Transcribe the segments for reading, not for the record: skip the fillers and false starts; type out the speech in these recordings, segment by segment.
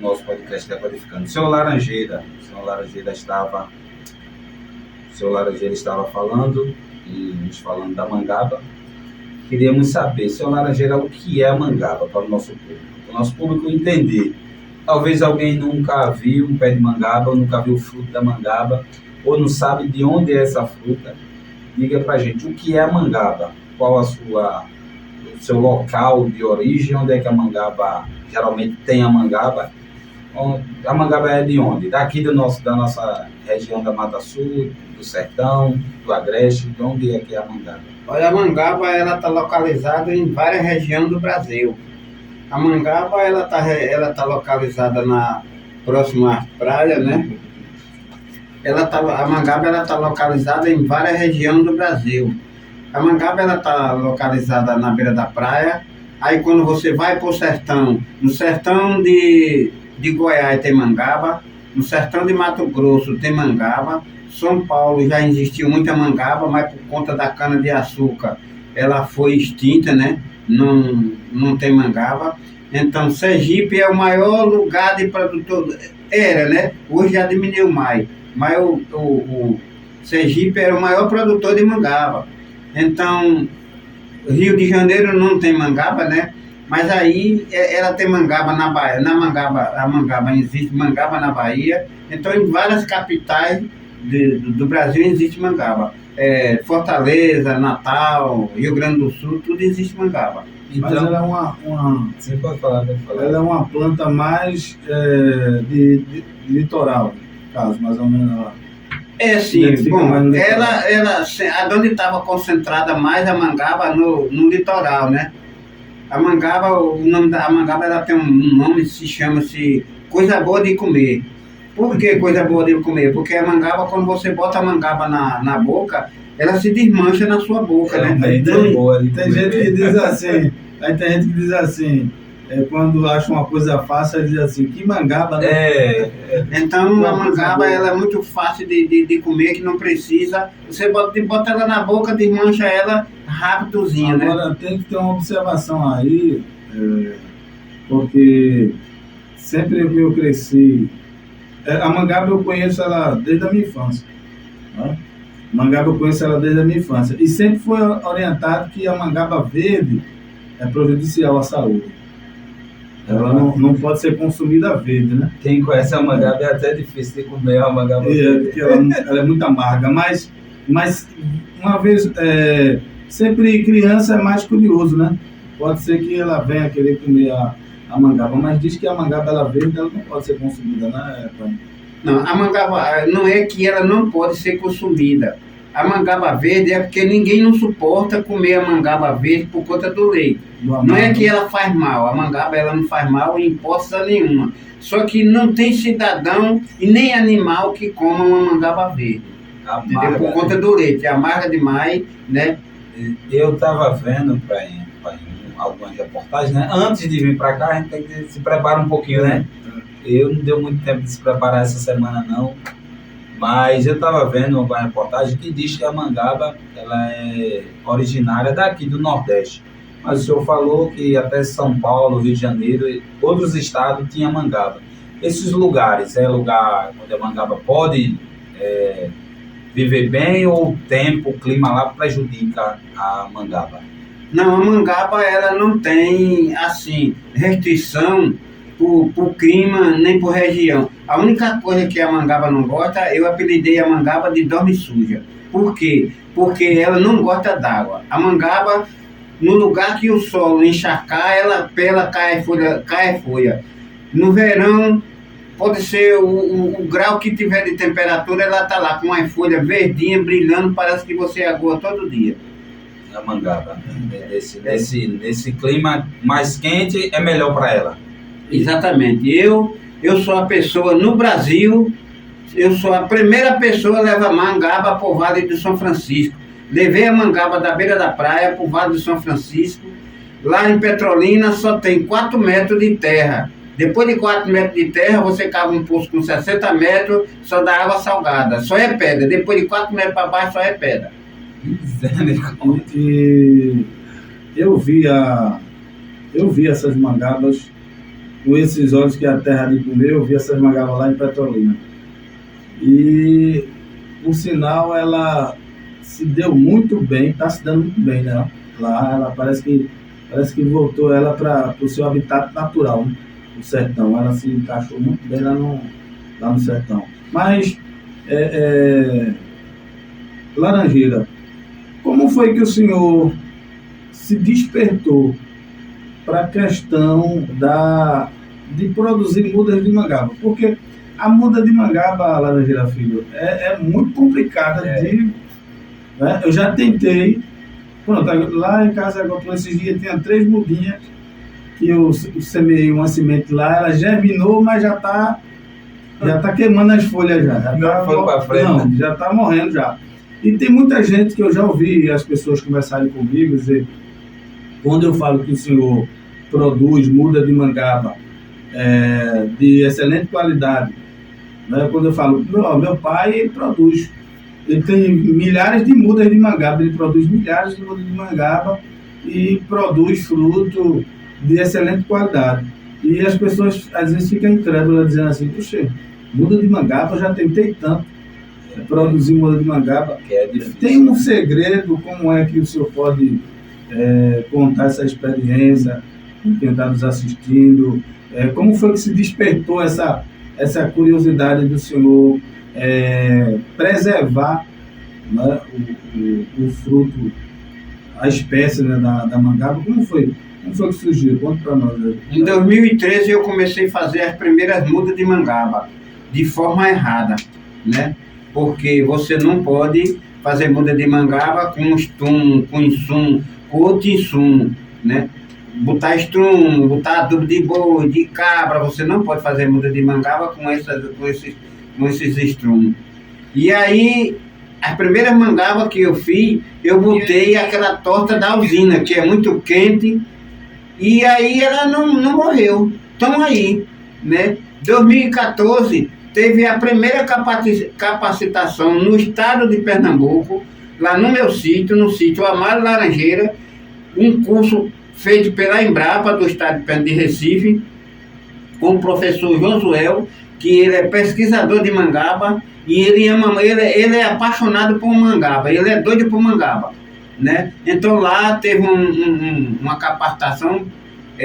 nosso podcast Decodificando. O senhor Laranjeira estava falando e nos falando da mangaba. Queríamos saber, senhor Laranjeira, o que é a mangaba para o nosso público? Para o nosso público entender. Talvez alguém nunca viu um pé de mangaba, ou nunca viu o fruto da mangaba, ou não sabe de onde é essa fruta. Diga para a gente, o que é a mangaba? Qual o seu local de origem? Onde é que a mangaba geralmente tem a mangaba? A mangaba é de onde? Daqui da nossa região da Mata Sul, do Sertão, do Agreste, de onde é que é a mangaba? Olha, a mangaba está localizada em várias regiões do Brasil. A mangaba tá localizada próxima às praias, né? A mangaba está localizada em várias regiões do Brasil. A mangaba está localizada na beira da praia. Aí quando você vai para o sertão, no sertão de Goiás tem mangaba, no sertão de Mato Grosso tem mangaba, São Paulo já existiu muita mangaba, mas por conta da cana-de-açúcar ela foi extinta, né? Não tem mangaba. Então Sergipe é o maior lugar de produtor, era, né? Hoje já diminuiu mais, mas o Sergipe era o maior produtor de mangaba. Então Rio de Janeiro não tem mangaba, né? Mas aí ela tem mangaba na Bahia, existe mangaba na Bahia. Então em várias capitais do Brasil existe mangaba. Fortaleza, Natal, Rio Grande do Sul, tudo existe mangaba. Então, mas ela é uma Você pode falar. Ela é uma planta mais de litoral, no caso, mais ou menos. Sim. Bom, onde estava concentrada mais a mangaba no litoral, né? A mangaba, o nome da mangaba, ela tem um nome que chama-se coisa boa de comer. Por que coisa boa de comer? Porque a mangaba, quando você bota a mangaba na boca, ela se desmancha na sua boca, né? Tem gente que diz assim, quando acha uma coisa fácil, ele diz assim, que mangaba, né? Então a mangaba ela é muito fácil de comer, que não precisa. Você bota ela na boca, desmancha ela rapidozinho, né? Agora tem que ter uma observação aí, porque sempre que eu cresci, a mangaba eu conheço ela desde a minha infância, né? Mangaba eu conheço ela desde a minha infância. E sempre foi orientado que a mangaba verde é prejudicial à saúde. Ela não pode ser consumida verde, né? Quem conhece a mangaba é até difícil de comer a mangaba verde. Porque ela é muito amarga. Mas uma vez, sempre criança é mais curioso, né? Pode ser que ela venha querer comer a mangaba, mas diz que a mangaba ela verde, ela não pode ser consumida, né, pai? Não, a mangaba não é que ela não pode ser consumida. A mangaba verde é porque ninguém não suporta comer a mangaba verde por conta do leite. Não é que ela faz mal, a mangaba ela não faz mal em hipótese nenhuma. Só que não tem cidadão e nem animal que coma uma mangaba verde. Amarga, por conta do leite, é amarga demais, né? Eu estava vendo para algumas reportagens, né? Antes de vir para cá, a gente tem que se preparar um pouquinho, né? Eu não deu muito tempo de se preparar essa semana, não. Mas eu estava vendo uma reportagem que diz que a mangaba ela é originária daqui do Nordeste. Mas o senhor falou que até São Paulo, Rio de Janeiro e outros estados tinham mangaba. Esses lugares, é lugar onde a mangaba pode viver bem, ou o tempo, o clima lá prejudica a mangaba? Não, a mangaba ela não tem assim restrição por clima nem por região. A única coisa que a mangaba não gosta, eu apelidei a mangaba de dorme suja. Por quê? Porque ela não gosta d'água. A mangaba, no lugar que o solo encharcar, ela cai folha. No verão, pode ser o grau que tiver de temperatura, ela está lá com uma folha verdinha, brilhando, parece que você agoa todo dia. A mangaba, nesse clima mais quente, é melhor para ela. Exatamente. Eu sou a pessoa no Brasil, eu sou a primeira pessoa a levar mangaba para o Vale do São Francisco. Levei a mangaba da beira da praia para o Vale do São Francisco. Lá em Petrolina só tem 4 metros de terra. Depois de 4 metros de terra, você cava um poço com 60 metros, só dá água salgada. Só é pedra. Depois de 4 metros para baixo, só é pedra. E eu vi essas mangabas com esses olhos que a terra de comer, eu vi essas mangabas lá em Petrolina. E, por sinal, ela se deu muito bem, está se dando muito bem, né? Lá, ela parece que voltou ela para o seu habitat natural, né? O sertão. Ela se encaixou muito bem lá no sertão. Mas, Laranjeira, como foi que o senhor se despertou para a questão de produzir mudas de mangaba? Porque a muda de mangaba, Laranjeira Filho, é muito complicada de... Né? Eu já tentei, pronto, lá em casa, por esses dias, tinha 3 mudinhas que eu semeei uma semente lá, ela germinou, mas já tá queimando as folhas já. Não foi para frente. Não, já está morrendo já. E tem muita gente que eu já ouvi as pessoas conversarem comigo e dizer, quando eu falo que o senhor produz muda de mangaba de excelente qualidade, né? Quando eu falo, meu pai produz, ele tem milhares de mudas de mangaba, ele produz milhares de mudas de mangaba e produz fruto de excelente qualidade. E as pessoas às vezes ficam incrédulas dizendo assim, puxa, muda de mangaba, eu já tentei tanto produzir muda de mangaba. Que é difícil. Tem um segredo, como é que o senhor pode contar essa experiência, quem está nos assistindo, como foi que se despertou essa curiosidade do senhor preservar, né, o fruto, a espécie, né, da mangaba? Como foi que surgiu? Conta para nós. Em 2013 eu comecei a fazer as primeiras mudas de mangaba de forma errada, né? Porque você não pode fazer muda de mangaba com estrumo, com insumo, com outro insumo, né? Botar estrumo, botar adubo de boi, de cabra, você não pode fazer muda de mangaba com esses estrumos. E aí, as primeiras mangabas que eu fiz, eu botei aquela torta da usina, que é muito quente, e aí ela não morreu. Estão aí, né? 2014 teve a primeira capacitação no estado de Pernambuco, lá no meu sítio, no sítio Amaro Laranjeira, um curso feito pela Embrapa do estado de Recife, com o professor Josuel, que ele é pesquisador de mangaba, e ele é apaixonado por mangaba, ele é doido por mangaba, né? Então lá teve uma capacitação,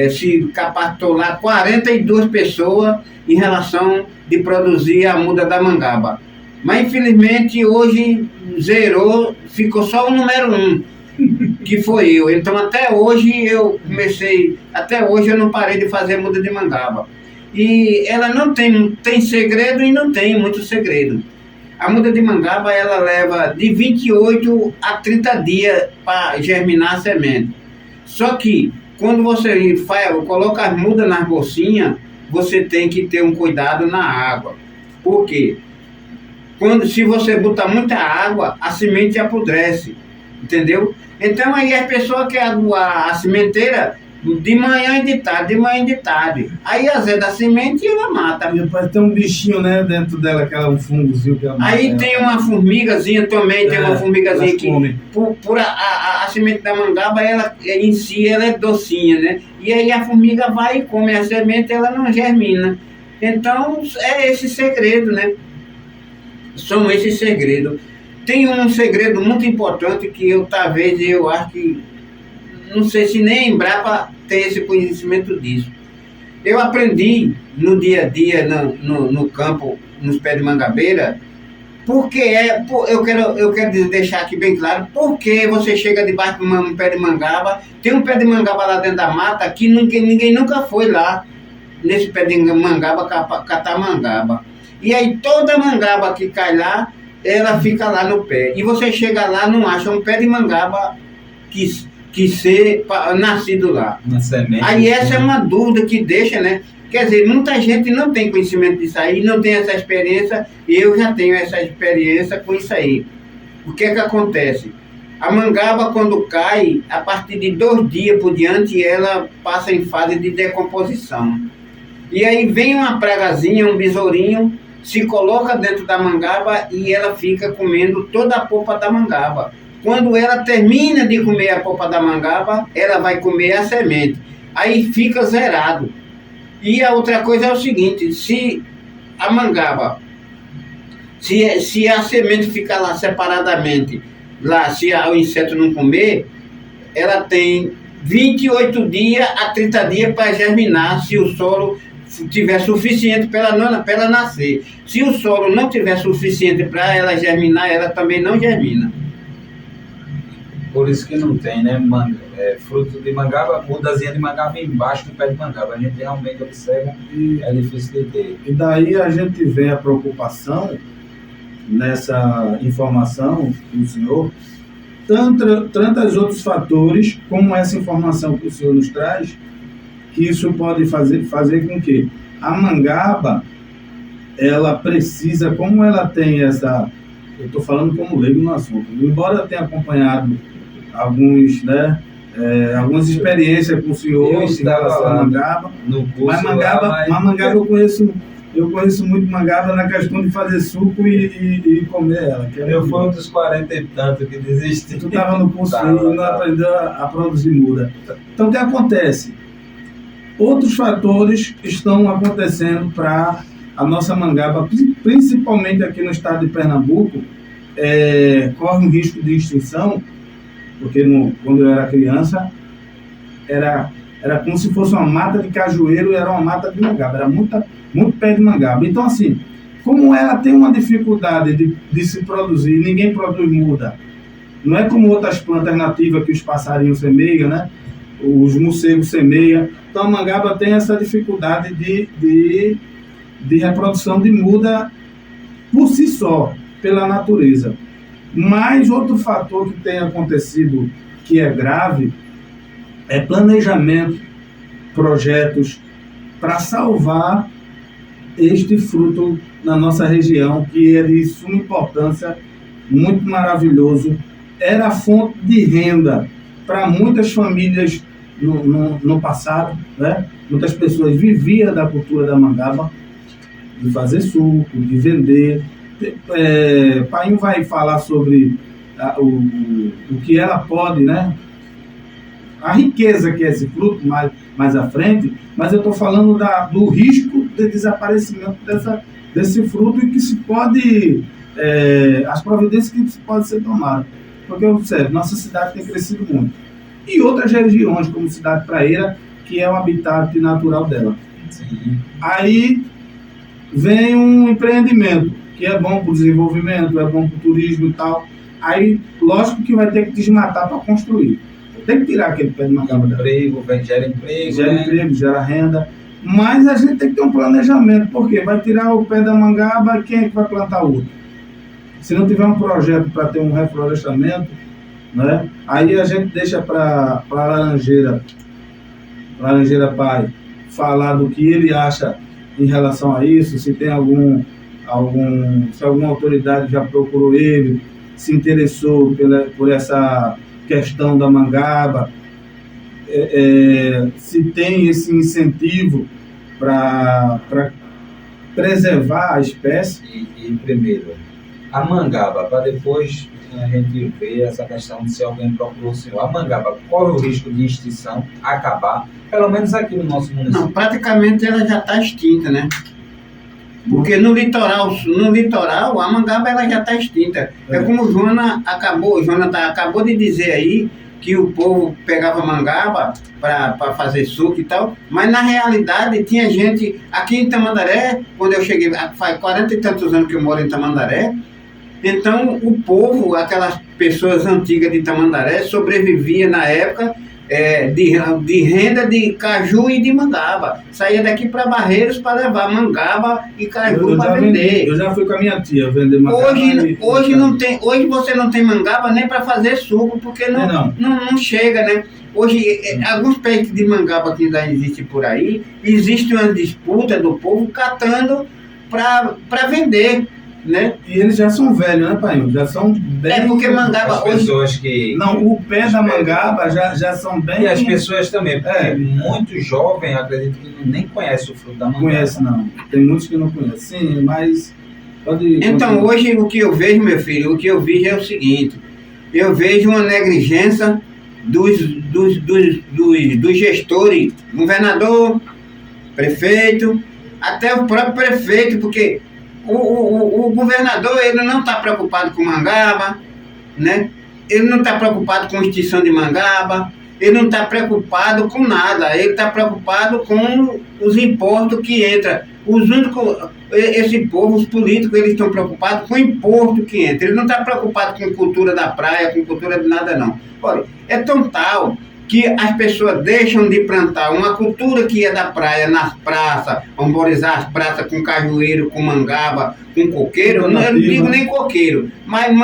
se capacitou lá 42 pessoas em relação de produzir a muda da mangaba. Mas infelizmente hoje zerou, ficou só o número 1, que foi eu. Então até hoje eu não parei de fazer muda de mangaba. E ela não tem segredo e não tem muito segredo. A muda de mangaba, ela leva de 28 a 30 dias para germinar a semente. Só que quando você coloca as mudas nas bolsinhas, você tem que ter um cuidado na água. Por quê? Se você botar muita água, a semente apodrece, entendeu? Então aí as pessoas querem aguar a sementeira de manhã e de tarde, de manhã e de tarde. Aí azeda a semente e ela mata. Depois tem um bichinho, né, dentro dela, um fungozinho que ela mata. Aí tem uma formigazinha também, tem uma formigazinha que a semente da mangaba, ela em si ela é docinha, né? E aí a formiga vai e come a semente, ela não germina. Então é esse segredo, né? São esses segredos. Tem um segredo muito importante que talvez eu acho que, não sei se nem a Embrapa tem esse conhecimento disso. Eu aprendi no dia a dia, no campo, nos pés de mangabeira, porque eu quero deixar aqui bem claro, porque você chega debaixo de um pé de mangaba, tem um pé de mangaba lá dentro da mata que ninguém nunca foi lá, nesse pé de mangaba, catar mangaba. E aí toda mangaba que cai lá, ela fica lá no pé. E você chega lá, não acha um pé de mangaba que ser nascido lá. Aí essa é uma dúvida que deixa, né? Quer dizer, muita gente não tem conhecimento disso aí, não tem essa experiência, e eu já tenho essa experiência com isso aí. O que é que acontece? A mangaba, quando cai, a partir de 2 dias por diante, ela passa em fase de decomposição. E aí vem uma pragazinha, um besourinho, se coloca dentro da mangaba e ela fica comendo toda a polpa da mangaba. Quando ela termina de comer a polpa da mangaba, ela vai comer a semente. Aí fica zerado. E a outra coisa é o seguinte, se a mangaba, se a semente ficar lá separadamente, lá, se o inseto não comer, ela tem 28 dias a 30 dias para germinar, se o solo tiver suficiente para ela nascer. Se o solo não tiver suficiente para ela germinar, ela também não germina. Por isso que não tem, né? Fruto de mangaba, mudazinha de mangaba embaixo do pé de mangaba. A gente realmente observa e é difícil de ter. E daí a gente vê a preocupação nessa informação do senhor, tantos outros fatores, como essa informação que o senhor nos traz, que isso pode fazer com que a mangaba, ela precisa, como ela tem essa... Eu estou falando como leigo no assunto, embora eu tenha acompanhado algumas experiências com o senhor em relação à mangaba, mas mangaba eu conheço muito mangaba na questão de fazer suco e comer ela. Eu fui um dos 40 e tanto que desistiu. Tu estava no curso e não aprendeu a produzir muda. Então o que acontece? Outros fatores estão acontecendo para a nossa mangaba, principalmente aqui no estado de Pernambuco, corre um risco de extinção, porque quando eu era criança, era como se fosse uma mata de cajueiro e era uma mata de mangaba, era muito pé de mangaba. Então, assim, como ela tem uma dificuldade de se produzir, ninguém produz muda, não é como outras plantas nativas que os passarinhos semeiam, né? Os morcegos semeiam. Então, a mangaba tem essa dificuldade de reprodução de muda por si só, pela natureza. Mas outro fator que tem acontecido que é grave é planejamento, projetos para salvar este fruto na nossa região, que é de suma importância, muito maravilhoso. Era fonte de renda para muitas famílias no passado, né? Muitas pessoas viviam da cultura da mangaba, de fazer suco, de vender. Painho vai falar sobre o que ela pode, né? A riqueza que é esse fruto mais à frente, mas eu estou falando do risco de desaparecimento desse fruto e que se pode, as providências que podem ser tomadas. Porque, observe, nossa cidade tem crescido muito. E outras regiões, como Cidade Praeira, que é o habitat natural dela. Sim. Aí vem um empreendimento, que é bom para o desenvolvimento, é bom para o turismo e tal. Aí, lógico que vai ter que desmatar para construir. Tem que tirar aquele pé de mangaba dela. Gera emprego, gera né? emprego, gera renda. Mas a gente tem que ter um planejamento, porque vai tirar o pé da mangaba, quem é que vai plantar outro? Se não tiver um projeto para ter um reflorestamento, né? Aí a gente deixa para a Laranjeira Pai falar do que ele acha em relação a isso, se tem se alguma autoridade já procurou ele, se interessou por essa questão da mangaba, se tem esse incentivo para preservar a espécie. E primeiro, a mangaba, para depois a gente ver essa questão de se alguém procurou o senhor. A mangaba corre o risco de extinção, acabar, pelo menos aqui no nosso município. Não, praticamente ela já está extinta, né? Porque no litoral a mangaba ela já está extinta. É como o Jonathan acabou de dizer aí, que o povo pegava mangaba para fazer suco e tal, mas na realidade tinha gente aqui em Tamandaré, quando eu cheguei, faz 40 e tantos anos que eu moro em Tamandaré, então o povo, aquelas pessoas antigas de Tamandaré, sobrevivia na época de renda de caju e de mangaba. Saía daqui para Barreiros para levar mangaba e caju para vender. Eu já fui com a minha tia vender mangaba. Hoje você não tem mangaba nem para fazer suco, porque não chega, né? Hoje, alguns pés de mangaba que ainda existem por aí, existe uma disputa do povo catando para vender, né? E eles já são velhos, né, pai? Já são bem... porque mangaba as pessoas que... Não, o pé da mangaba já são bem... E as pessoas também, porque muito jovem, acredito que nem conhece o fruto da mangaba. Conhece, não. Tem muitos que não conhecem. Sim, mas... Então, hoje, o que eu vejo, meu filho, é o seguinte. Eu vejo uma negligência dos gestores, governador, prefeito, até o próprio prefeito, porque o governador ele não está preocupado com Mangaba, né? Ele não está preocupado com extinção de Mangaba, ele não está preocupado com nada, ele está preocupado com os impostos que entram. Esse povo, os políticos, eles estão preocupados com o imposto que entra. Ele não está preocupado com cultura da praia, com cultura de nada, não. Olha, é tão tal que as pessoas deixam de plantar uma cultura que é da praia nas praças, arborizar as praças com cajueiro, com mangaba, com coqueiro, eu não digo nem coqueiro, mas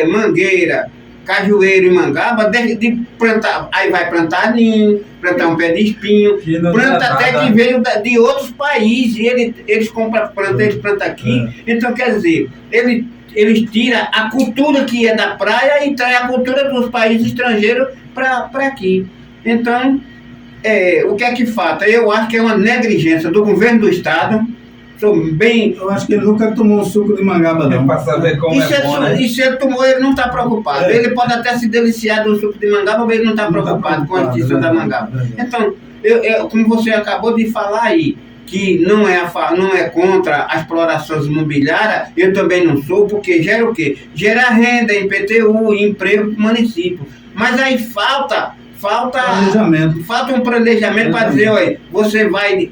mangueira, cajueiro e mangaba, deixa de plantar, aí vai plantar ninho, plantar um pé de espinho, planta até que veio de outros países, eles compram planta, eles plantam aqui, então quer dizer, eles tiram a cultura que é da praia e trazem a cultura dos países estrangeiros para aqui. Então, o que é que falta? Eu acho que é uma negligência do governo do estado. Eu acho que ele nunca tomou um suco de mangaba, não. Para saber como bom, né? E se ele tomou, ele não está preocupado. Ele pode até se deliciar do suco de mangaba, mas ele não está preocupado com a extinção da mangaba. Então, como você acabou de falar aí, que não é contra a exploração imobiliária, eu também não sou, porque gera o quê? Gera renda, IPTU, emprego para o município. Mas aí falta um planejamento para dizer, olha, você vai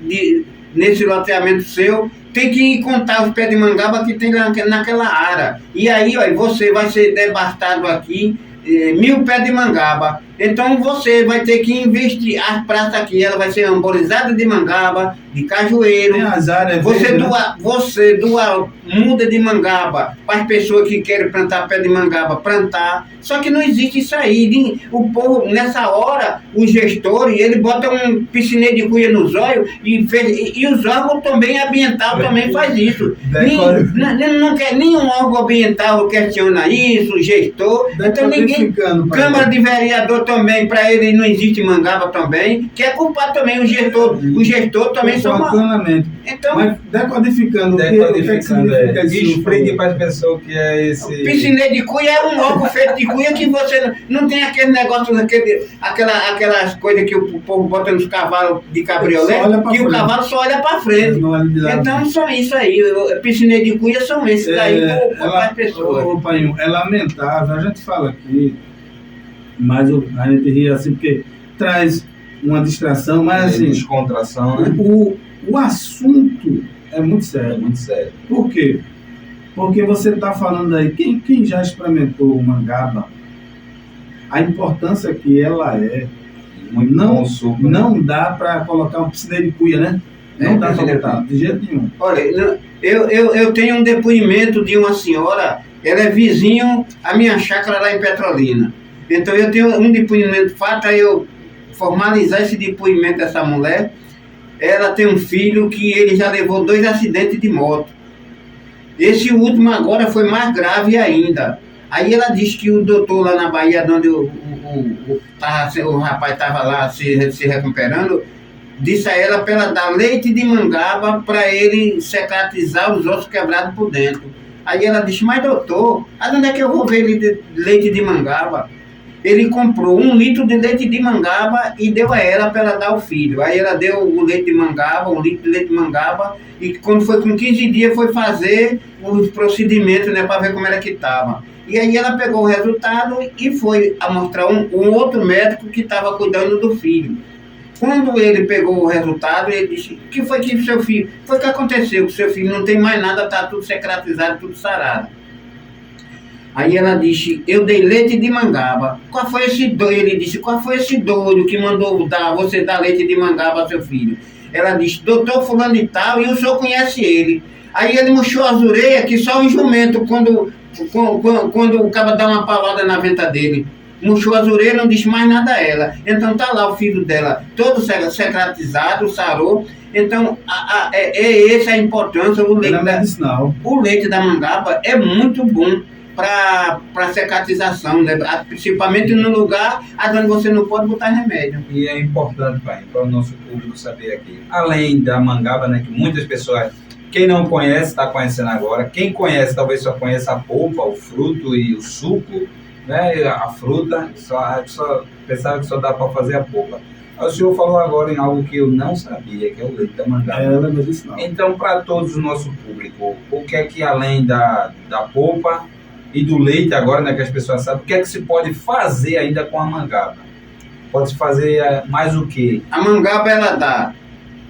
nesse loteamento seu, tem que contar os pés de mangaba que tem naquela área. E aí, olha, você vai ser devastado aqui, 1000 pés de mangaba. Então você vai ter que investir. As praças aqui, ela vai ser arborizada de mangaba, de cajueiro. Você doa muda de mangaba para as pessoas que querem plantar pé de mangaba, plantar. Só que não existe isso aí. O povo, nessa hora, o gestor, ele bota um piscineiro de cuia nos olhos e os órgãos também ambiental também faz isso. Não quer nenhum órgão ambiental questiona isso, gestor. Então ninguém. Câmara de Vereador também, para ele não existe mangaba também, que é culpado também o gestor. O gestor também são então, mas decodificando, o que significa isso? Explique para as pessoas que é esse... O piscineiro de cuia é um órgão feito de cuia que você não tem aquele negócio, aquelas coisas que o povo bota nos cavalos de cabriolé, que o cavalo só olha para frente. Então são isso aí, piscineiro de cuia são esses daí para as pessoas. Ô, Painho, é lamentável, a gente fala aqui, mas a gente ri assim porque traz uma distração, mas assim... Descontração, né? O assunto é muito sério. É muito sério. Por quê? Porque você está falando aí, quem já experimentou o mangaba, a importância que ela é, não dá para colocar um piscineiro de cuia, né? Não dá para botar, de jeito nenhum. Olha, eu tenho um depoimento de uma senhora, ela é vizinho à minha chácara lá em Petrolina. Então eu tenho um depoimento, falta eu formalizar esse depoimento dessa mulher. Ela tem um filho que ele já levou 2 acidentes de moto. Esse último agora foi mais grave ainda. Aí ela disse que o doutor lá na Bahia, onde o rapaz estava lá se recuperando, disse a ela para ela dar leite de mangaba para ele secatizar os ossos quebrados por dentro. Aí ela disse, mas doutor, onde é que eu vou ver leite de mangaba? Ele comprou 1 litro de leite de mangaba e deu a ela para ela dar ao filho. Aí ela deu o leite de mangaba, 1 litro de leite de mangaba, e quando foi com 15 dias foi fazer os procedimentos, né, para ver como era que estava. E aí ela pegou o resultado e foi a mostrar um outro médico que estava cuidando do filho. Quando ele pegou o resultado, ele disse, o que foi que seu filho... Foi o que aconteceu, que seu filho não tem mais nada, está tudo secretizado, tudo sarado. Aí ela disse, eu dei leite de mangaba. Qual foi esse doido? Ele disse, qual foi esse doido que mandou você dar leite de mangaba ao seu filho? Ela disse, doutor fulano e tal, e o senhor conhece ele. Aí ele murchou as orelhas, que só um jumento, quando o cara dá uma paulada na venta dele. Murchou as orelhas, não disse mais nada a ela. Então tá lá o filho dela, todo secretizado, sarou. Então, essa é a importância. O leite da mangaba é muito bom para secatização, né? Principalmente no lugar onde você não pode botar remédio. E é importante, pai, para o nosso público saber aqui. Além da mangaba, né, que muitas pessoas, quem não conhece, está conhecendo agora. Quem conhece, talvez só conheça a polpa, o fruto e o suco, né, a fruta, só pensava que só dá para fazer a polpa. O senhor falou agora em algo que eu não sabia, que é o leite da mangaba. Ela é medicinal. Então, para todos o nosso público, o que é que além da polpa e do leite agora, né, que as pessoas sabem, o que é que se pode fazer ainda com a mangaba? Pode-se fazer mais o quê? A mangaba, ela dá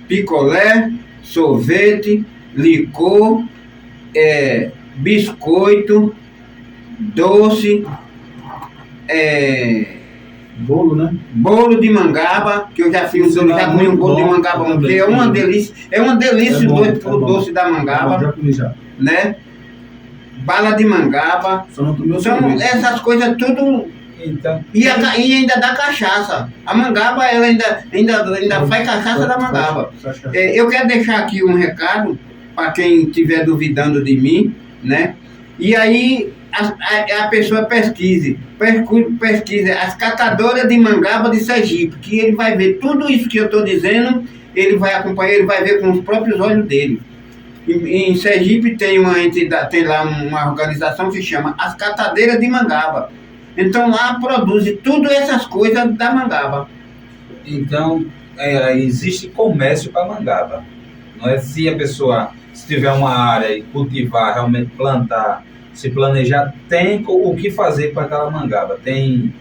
picolé, sorvete, licor, biscoito, doce, Bolo, né? bolo de mangaba, que eu já fiz, eu já comi um bolo de mangaba, que é uma delícia. É uma delícia o doce da mangaba, Já comi já. né? Bala de mangaba. Só não tomei o São sorvete. essas coisas tudo. Então, E ainda dá cachaça. A mangaba, ela ainda faz cachaça da mangaba. Eu quero deixar aqui um recado para quem estiver duvidando de mim, né? E aí a pessoa pesquise as catadoras de mangaba de Sergipe, que ele vai ver tudo isso que eu estou dizendo, ele vai acompanhar, ele vai ver com os próprios olhos dele. Em Sergipe tem uma entidade, tem lá uma organização que chama As Catadeiras de Mangaba. Então lá produz tudo essas coisas da mangaba. então existe comércio para mangaba. Não é se a pessoa, se tiver uma área e cultivar, realmente plantar, se planejar, tem o que fazer para aquela mangaba. Tem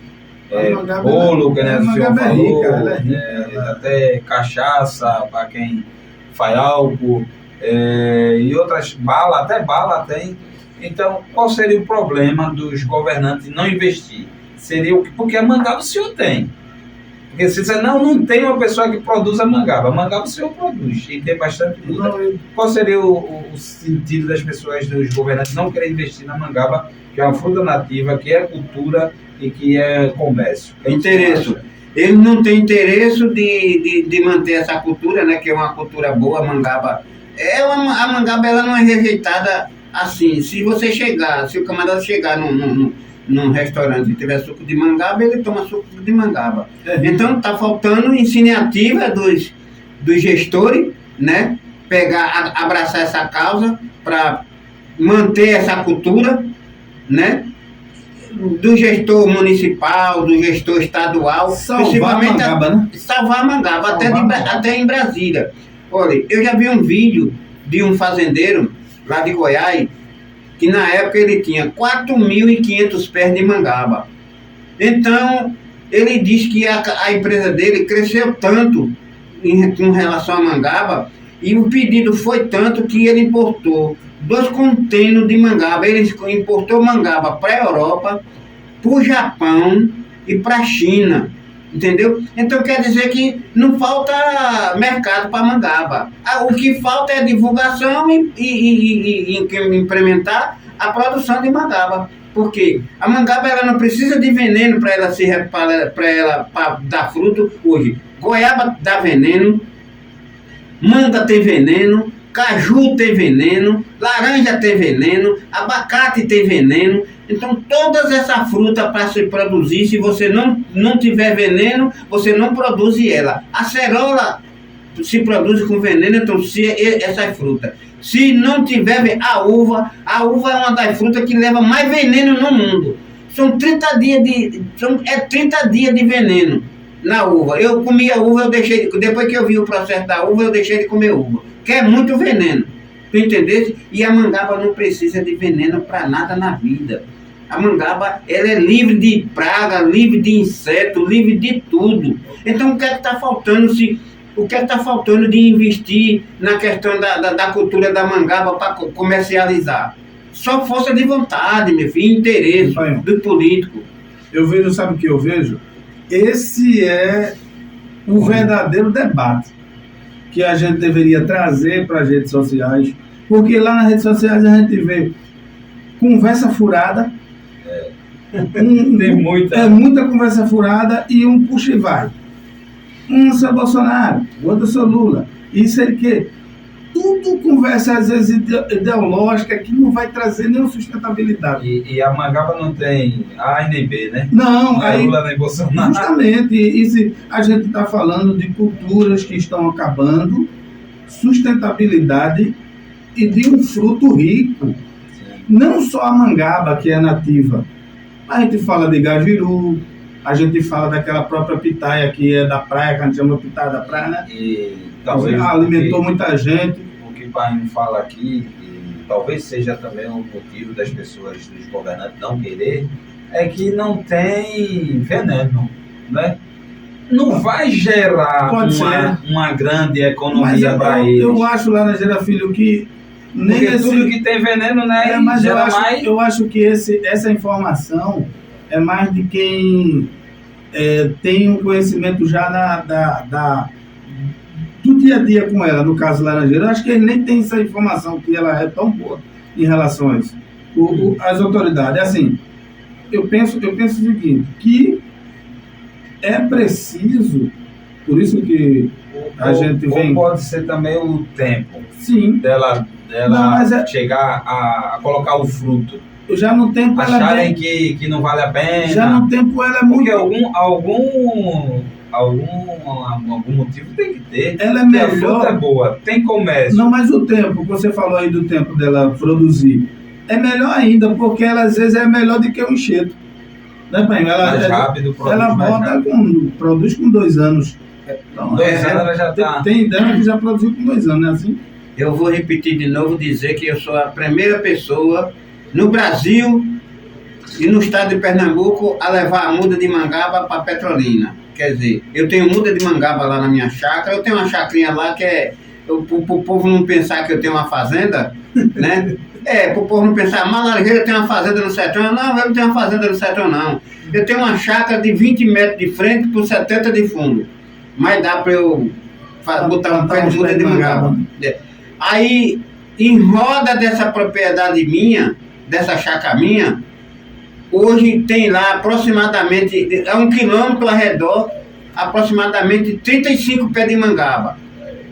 bolo, que né, o senhor falou, ela é rica, até cachaça para quem faz álcool, e outras até bala tem. Então, qual seria o problema dos governantes não investir? Seria porque a mangaba o senhor tem. Porque se você não tem uma pessoa que produz a mangaba o senhor produz e tem bastante muda. Qual seria o sentido das pessoas, dos governantes, não querer investir na mangaba, que é uma fruta nativa, que é cultura e que é comércio? Interesse. Ele não tem interesse de manter essa cultura, né, que é uma cultura boa, a mangaba. A mangaba, ela não é rejeitada assim. Se o camarada chegar num restaurante e tiver suco de mangaba, ele toma suco de mangaba. Então está faltando iniciativa dos gestores, né, abraçar essa causa para manter essa cultura, né, do gestor municipal, do gestor estadual, principalmente salvar a mangaba, até em Brasília. Olha, eu já vi um vídeo de um fazendeiro lá de Goiás, que na época ele tinha 4.500 pés de mangaba. Então, ele diz que a empresa dele cresceu tanto com relação à mangaba, e o pedido foi tanto que ele importou 2 contêineres de mangaba. Ele importou mangaba para a Europa, para o Japão e para a China. Entendeu? Então quer dizer que não falta mercado para mangaba. O que falta é divulgação e implementar a produção de mangaba. Porque a mangaba, ela não precisa de veneno para ela dar fruto hoje. Goiaba dá veneno, manga tem veneno, caju tem veneno, laranja tem veneno, abacate tem veneno. Então, todas essas frutas para se produzir, se você não tiver veneno, você não produz ela. A cerola se produz com veneno, então essa fruta. Se não tiver a uva é uma das frutas que leva mais veneno no mundo. São 30 dias de veneno na uva. Eu comi a uva, depois que eu vi o processo da uva, eu deixei de comer uva, que é muito veneno. Tu entendeu? E a mangaba não precisa de veneno para nada na vida. A mangaba, ela é livre de praga, livre de inseto, livre de tudo. Então, o que é que está faltando? O que é que está faltando de investir na questão da cultura da mangaba para comercializar? Só força de vontade, meu filho, interesse do político. Eu vejo, sabe o que eu vejo? Esse é um verdadeiro debate que a gente deveria trazer para as redes sociais, porque lá nas redes sociais a gente vê conversa furada, tem muita conversa furada e um puxa e vai. Um é seu Bolsonaro, o outro é seu Lula. Isso é que tudo conversa às vezes ideológica que não vai trazer nenhuma sustentabilidade. E a mangaba não tem A nem B, né? Não é Lula nem Bolsonaro. Justamente, e a gente está falando de culturas que estão acabando, sustentabilidade e de um fruto rico. Sim. Não só a mangaba, que é nativa. A gente fala de gajiru, a gente fala daquela própria pitaia que é da praia, que a gente chama pitaia da praia, né? E talvez alimentou muita gente. o que o Paim fala aqui, e talvez seja também um motivo das pessoas, dos governantes não querer, é que não tem veneno, né? Não vai gerar uma grande economia para eles. Eu acho, Laranjeira Filho, que porque tudo que tem veneno, né? Mas eu acho que essa informação é mais de quem tem um conhecimento já do dia a dia com ela, no caso Laranjeira. Eu acho que ele nem tem essa informação, que ela é tão boa em relação a isso. As autoridades, assim, eu penso o seguinte, que é preciso, por isso que a gente vem... Ou pode ser também o tempo. Sim. Dela chegar a colocar o fruto. Já no tempo acharem que não vale a pena. Já no tempo ela é muito... Porque algum motivo tem que ter. Ela é melhor. A fruta é boa, tem comércio. Não, mas o tempo, você falou aí do tempo dela produzir, é melhor ainda, porque ela às vezes é melhor do que o enxerto. Né, Pai? Mais rápido, produz com 2 anos. Então, 2 anos ela já está. Tem ideia que já produziu com 2 anos, não é assim? Eu vou repetir de novo, dizer que eu sou a primeira pessoa no Brasil e no estado de Pernambuco a levar a muda de mangaba para Petrolina. Quer dizer, eu tenho muda de mangaba lá na minha chácara, eu tenho uma chacrinha lá que é... Para o povo não pensar que eu tenho uma fazenda, né? Para o povo não pensar, mas Laranjeira tem uma fazenda no sertão. Não, eu não tenho uma fazenda no sertão, não. Eu tenho uma chácara de 20 metros de frente por 70 de fundo. Mas dá para eu botar um pé de muda de mangaba. Aí, em roda dessa propriedade minha, dessa chácara minha, hoje tem lá aproximadamente, 1 quilômetro ao redor, aproximadamente 35 pés de mangaba.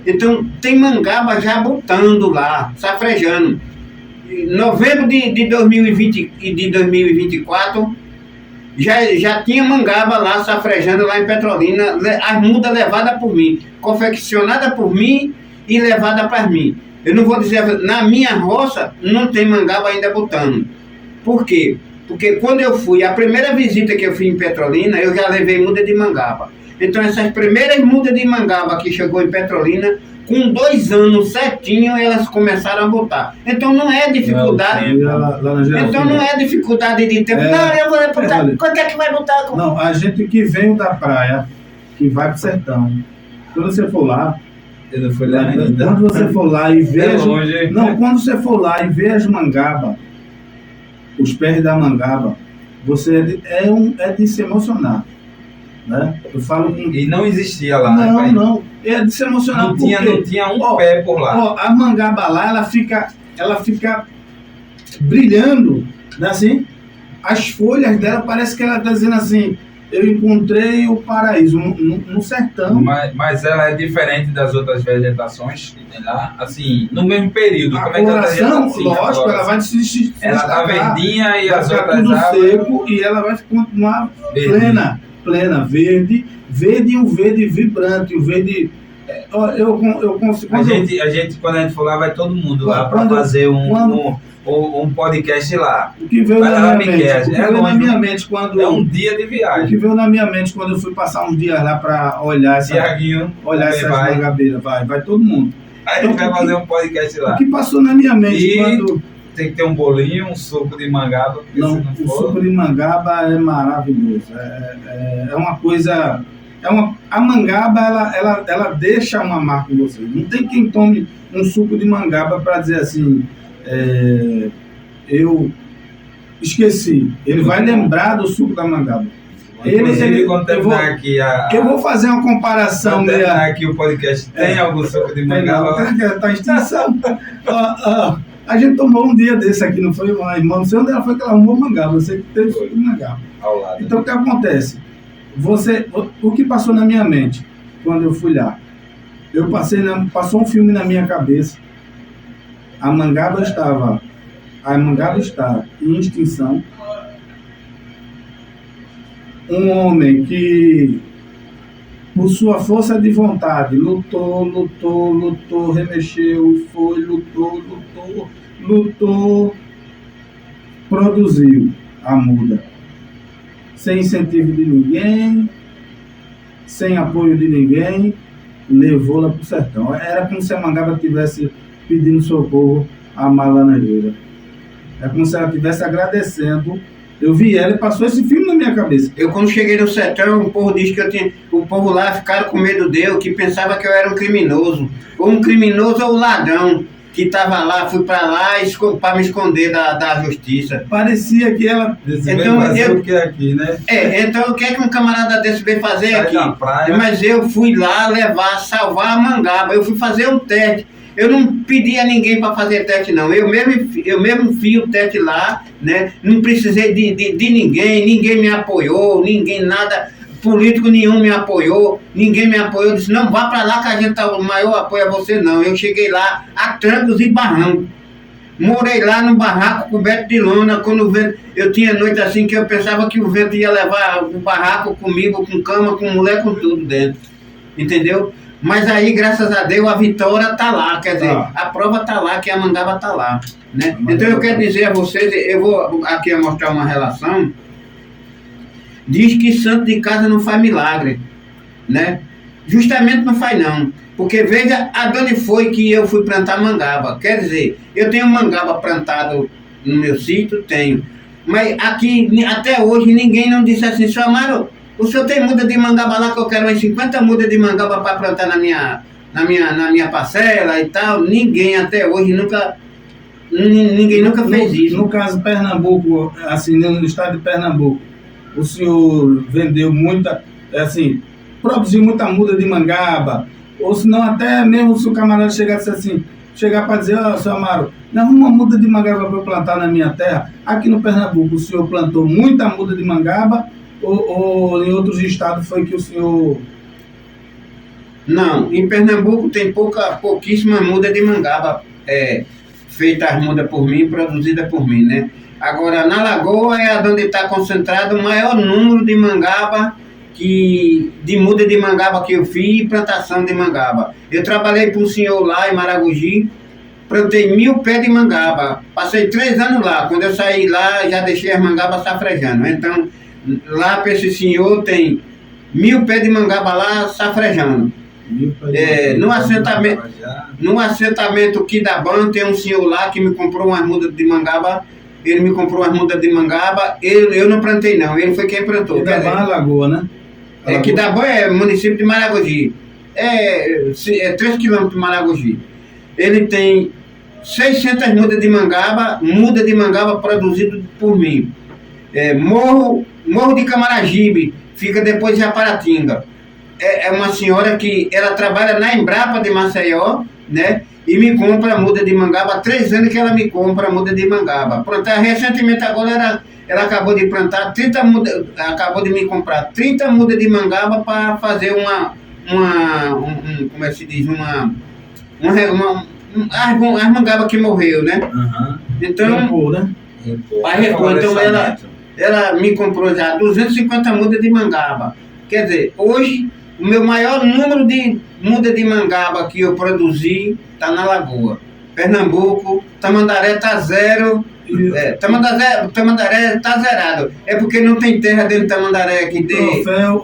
Então, tem mangaba já botando lá, safrejando. Em novembro de 2020 e de 2024, já tinha mangaba lá, safrejando lá em Petrolina, as mudas levadas por mim, confeccionadas por mim e levadas para mim. Eu não vou dizer, na minha roça não tem mangaba ainda botando. Por quê? Porque quando eu fui, a primeira visita que eu fui em Petrolina, eu já levei muda de mangaba. Então essas primeiras mudas de mangaba que chegou em Petrolina, com 2 anos certinho, elas começaram a botar. Então não é dificuldade. Então não é dificuldade de tempo. Não, eu vou botar. Quanto é que vai botar? Não, a gente que veio da praia, que vai pro sertão, quando você for lá, eu não fui lá ainda. Quando você for lá e ver. Quando você for lá e ver as mangaba, os pés da mangaba, você é de se emocionar. Né? Eu falo com... E não existia lá, não, né? Não, é de se emocionar. Não tinha um pé por lá. A mangaba lá, ela fica brilhando, né? Assim, as folhas dela, parece que ela está dizendo assim, eu encontrei o paraíso no sertão. Mas ela é diferente das outras vegetações que tem lá, assim, no mesmo período. A como é que ela coloração, lógico, ela vai se ela tá verdinha e as outras tudo árvores... seco e ela vai continuar plena, verde e um verde vibrante, um verde... Eu consigo... A gente, quando a gente for lá, vai todo mundo lá para fazer um podcast lá. O que veio na minha mente quando... É um dia de viagem. O que veio na minha mente quando eu fui passar uns dias lá para olhar essas mangabeiras. Vai todo mundo. Aí então, a gente vai fazer um podcast lá. O que passou na minha mente quando... Tem que ter um bolinho, um suco de mangaba. O suco de mangaba é maravilhoso. É uma coisa... A mangaba, ela deixa uma marca em você. Não tem quem tome um suco de mangaba para dizer assim... eu esqueci. Ele vai lembrar do suco da mangaba. Eu vou fazer uma comparação. Quando terminar aqui o podcast, tem algum suco de mangaba? Está em extinção. A gente tomou um dia desse aqui, não foi? Uma irmã, não sei onde ela foi que ela arrumou mangaba. Você que teve suco de mangaba. Ao lado. Então o que acontece? O que passou na minha mente quando eu fui lá? Passou um filme na minha cabeça. A mangaba está em extinção. Um homem que, por sua força de vontade, lutou, remexeu, lutou, produziu a muda. sem incentivo de ninguém, sem apoio de ninguém, levou-la para o sertão. Era como se a Mangaba estivesse pedindo socorro à Amada Laranjeira. É como se ela estivesse agradecendo. Eu vi ela e passou esse filme na minha cabeça. Eu, quando cheguei no sertão, o povo disse que eu tinha. O povo lá ficaram com medo dele, que pensava que eu era um criminoso. Ou um criminoso ou um ladrão, que estava lá, fui para lá para me esconder da justiça. Parecia que ela. Então, o que é aqui, né? Então o que é que um camarada desse veio fazer Sai aqui? da praia. Mas eu fui lá salvar a Mangaba. Eu fui fazer um teste. Eu não pedi a ninguém para fazer teste, não. Eu mesmo fiz o teste lá, né? Não precisei de ninguém me apoiou, ninguém, nada, político nenhum me apoiou, ninguém me apoiou. Eu disse, não, vá para lá que a gente tá, o maior apoio a você, não. Eu cheguei lá a trancos e barrancos. Morei lá no barraco coberto de lona, quando o vento, eu tinha noite assim que eu pensava que o vento ia levar o barraco comigo, com cama, com mulher, com tudo dentro. Entendeu? Mas aí, graças a Deus, a vitória está lá, quer dizer, a prova está lá, que a Mangaba está lá, né? Então eu quero dizer a vocês, eu vou aqui mostrar uma relação, diz que santo de casa não faz milagre, né? Justamente não faz não, porque veja aonde foi que eu fui plantar Mangaba, quer dizer, eu tenho Mangaba plantado no meu sítio, tenho, mas aqui, até hoje, ninguém não disse assim, seu Amaro, o senhor tem muda de Mangaba lá que eu quero umas 50 mudas de Mangaba para plantar na minha parcela e tal. Ninguém até hoje ninguém nunca fez isso. No caso Pernambuco, assim, no estado de Pernambuco, o senhor vendeu muita, assim, produziu muita muda de Mangaba, ou senão até mesmo se o camarada chegasse assim, chegar para dizer, ó, seu Amaro, me arruma uma muda de Mangaba para eu plantar na minha terra. Aqui no Pernambuco o senhor plantou muita muda de Mangaba, ou em outros estados foi que o senhor... Não, em Pernambuco tem pouquíssima muda de Mangaba feita as mudas por mim, produzida por mim, né? Agora, na Lagoa é onde está concentrado o maior número de Mangaba, de muda de Mangaba que eu fiz e plantação de Mangaba. Eu trabalhei para um senhor lá em Maragogi, plantei 1000 pés de Mangaba, passei 3 anos lá. Quando eu saí lá, já deixei as Mangabas safrejando. Então, lá para esse senhor tem 1000 pés de Mangaba lá safrejando. No assentamento Quidaban tem um senhor lá que me comprou umas mudas de Mangaba. Ele me comprou umas mudas de Mangaba. Eu não plantei não, ele foi quem plantou. Quidaban é Lagoa, né? Quidaban é município de Maragogi. É 3 quilômetros de Maragogi. Ele tem 600 mudas de Mangaba produzido por mim. Morro de Camaragibe, fica depois de Japaratinga. É uma senhora que ela trabalha na Embrapa de Maceió, né? E me compra muda de Mangaba. Há 3 anos que ela me compra muda de Mangaba. Recentemente agora ela acabou de plantar 30 mudas, acabou de me comprar 30 mudas de Mangaba para fazer como é que se diz, as Mangaba que morreu, né? Uhum. Então, né? Então ela me comprou já 250 mudas de Mangaba. Quer dizer, hoje o meu maior número de muda de Mangaba que eu produzi está na Lagoa. Pernambuco, Tamandaré está zero. Tamandaré está zerado. É porque não tem terra dentro de Tamandaré aqui.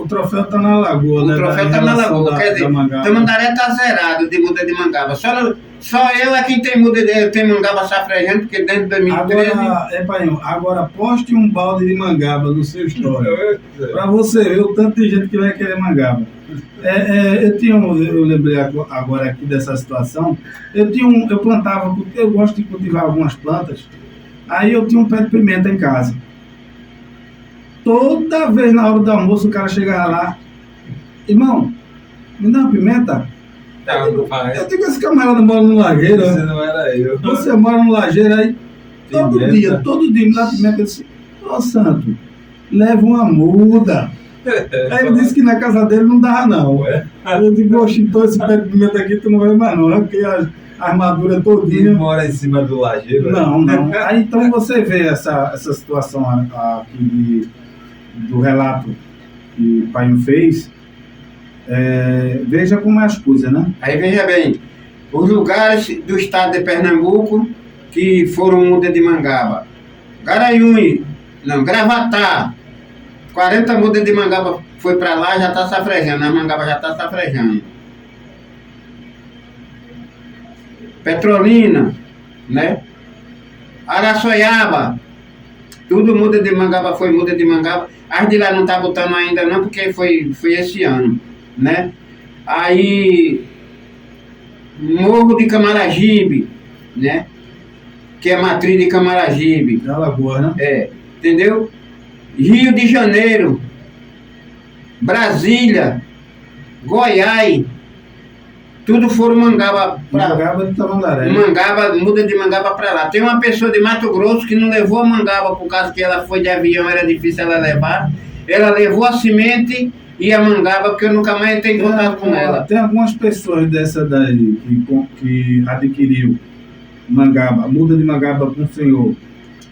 O troféu está na Lagoa, né? O troféu está na Lagoa. Quer dizer, Tamandaré está zerado de muda de Mangaba. Só eu é quem tem Mangaba safrejante, porque dentro de 2013... Agora poste um balde de Mangaba no seu story. Para você ver o tanto de gente que vai querer Mangaba. Eu lembrei agora aqui dessa situação. Eu plantava, porque eu gosto de cultivar algumas plantas. Aí eu tinha um pé de pimenta em casa. Toda vez na hora do almoço o cara chegava lá, irmão, me dá uma pimenta? Eu digo, esse camarada mora no Lajeiro. Você não era eu. Você mora no Lajeiro aí, todo dia me dá pimenta. Eu disse, ô Santo, leva uma muda. Aí ele disse que na casa dele não dava não. Aí eu digo, oxe, então esse pé de pimenta aqui tu não vai mais não, porque a armadura todinha... Ele mora em cima do Lajeiro. Não. Aí então você vê essa situação aqui do relato que o pai me fez. Veja como é as coisas, né? Aí veja bem, os lugares do estado de Pernambuco que foram muda de Mangaba: Garanhuns, Gravatá, 40 mudas de mangaba foi para lá, já está safrejando, a mangaba já está safrejando. Petrolina, né? Araçoiaba, tudo muda de mangaba, foi muda de mangaba. As de lá não tá botando ainda não, porque foi esse ano, né? Aí, Morro de Camaragibe, né? Que é matriz de Camaragibe. Da Lagoa, né? É, entendeu? Rio de Janeiro, Brasília, Goiás, tudo foram mangaba pra... Mangaba de Tamandaré. Mangaba, muda de mangaba para lá. Tem uma pessoa de Mato Grosso que não levou a mangaba por causa que ela foi de avião, era difícil ela levar. Ela levou a semente e a mangaba, porque eu nunca mais entrei em contato com ela. Tem algumas pessoas dessa daí que adquiriu mangaba, muda de mangaba com o senhor,